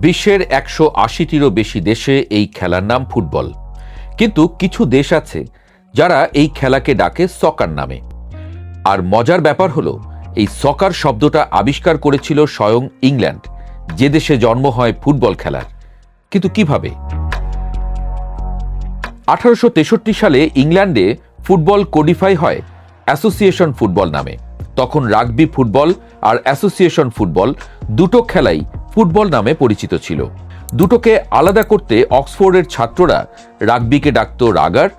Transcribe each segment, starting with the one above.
বিশ্বের 180টিরও বেশি দেশে এই খেলার নাম ফুটবল। কিন্তু কিছু দেশ আছে যারা এই খেলাকে ডাকে সকার নামে। আর মজার ব্যাপার হলো, এই সকার শব্দটা আবিষ্কার করেছিল স্বয়ং ইংল্যান্ড, যে দেশে জন্ম হয় ফুটবল খেলার। কিন্তু কিভাবে? 1863 সালে ইংল্যান্ডে ফুটবল কোডিফাই হয় অ্যাসোসিয়েশন ফুটবল নামে। তখন রাগবি ফুটবল আর অ্যাসোসিয়েশন ফুটবল দুটো খেলাই ফুটবল নামে পরিচিত ছিল। দুটোকে আলাদা করতে অক্সফোর্ডের ছাত্ররা রাগবিকে ডাকত রাগার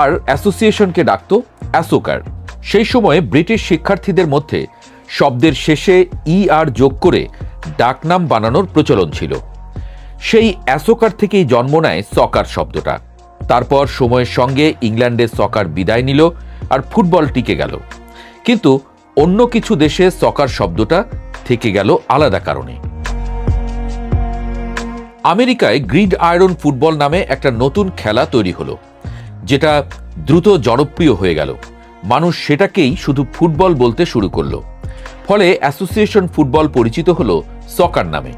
আর অ্যাসোসিয়েশনকে ডাকত অ্যাসোকার। সেই সময়ে ব্রিটিশ শিক্ষার্থীদের মধ্যে শব্দের শেষে আর যোগ করে ডাকনাম বানানোর প্রচলন ছিল। সেই অ্যাসোকার থেকেই জন্ম নেয় সকার শব্দটা। তারপর সময়ের সঙ্গে ইংল্যান্ডে সকার বিদায় নিল আর ফুটবল টিকে গেল। কিন্তু অন্য কিছু দেশে সকার শব্দটা থেকে গেল আলাদা কারণে। আমেরিকায় গ্রিড আয়রন ফুটবল নামে একটা নতুন খেলা তৈরি হলো, যেটা দ্রুত জনপ্রিয় হয়ে গেল। মানুষ সেটাকেই শুধু ফুটবল বলতে শুরু করলো। ফলে অ্যাসোসিয়েশন ফুটবল পরিচিত হলো সকার নামে।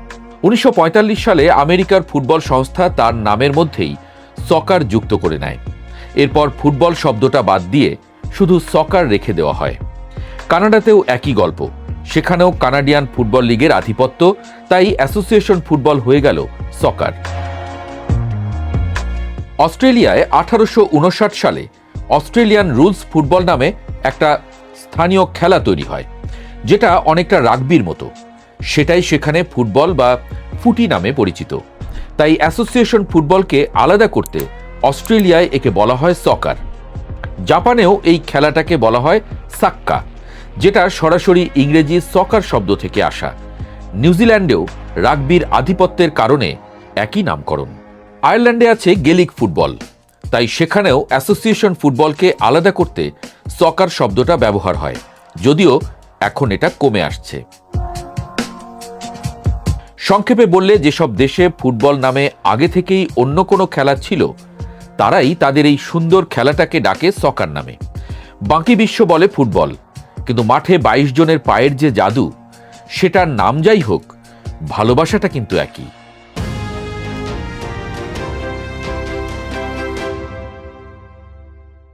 1945 সালে আমেরিকার ফুটবল সংস্থা তার নামের মধ্যেই সকার যুক্ত করে নেয়। এরপর ফুটবল শব্দটা বাদ দিয়ে শুধু সকার রেখে দেওয়া হয়। কানাডাতেও একই গল্প। সেখানেও কানাডিয়ান ফুটবল লিগের আধিপত্য, তাই অ্যাসোসিয়েশন ফুটবল হয়ে গেল সকার। অস্ট্রেলিয়ায় 1859 সালে অস্ট্রেলিয়ান রুলস ফুটবল নামে একটা স্থানীয় খেলা তৈরি হয়, যেটা অনেকটা রাগবির মতো। সেটাই সেখানে ফুটবল বা ফুটি নামে পরিচিত। তাই অ্যাসোসিয়েশন ফুটবলকে আলাদা করতে অস্ট্রেলিয়ায় একে বলা হয় সকার। জাপানেও এই খেলাটাকে বলা হয় সাক্কা, যেটা সরাসরি ইংরেজি সকার শব্দ থেকে আসা। নিউজিল্যান্ডেও রাগবির আধিপত্যের কারণে একই নামকরণ। আয়ারল্যান্ডে আছে গেলিক ফুটবল, তাই সেখানেও অ্যাসোসিয়েশন ফুটবলকে আলাদা করতে সকার শব্দটা ব্যবহার হয়, যদিও এখন এটা কমে আসছে। সংক্ষেপে বললে, যেসব দেশে ফুটবল নামে আগে থেকেই অন্য কোনো খেলা ছিল, তারাই তাদের এই সুন্দর খেলাটাকে ডাকে সকার নামে। বাকি বিশ্ব বলে ফুটবল, কিন্তু মাঠে 22 জনের পায়ের যে জাদু, সেটার নাম যাই হোক, ভালোবাসাটা কিন্তু একই।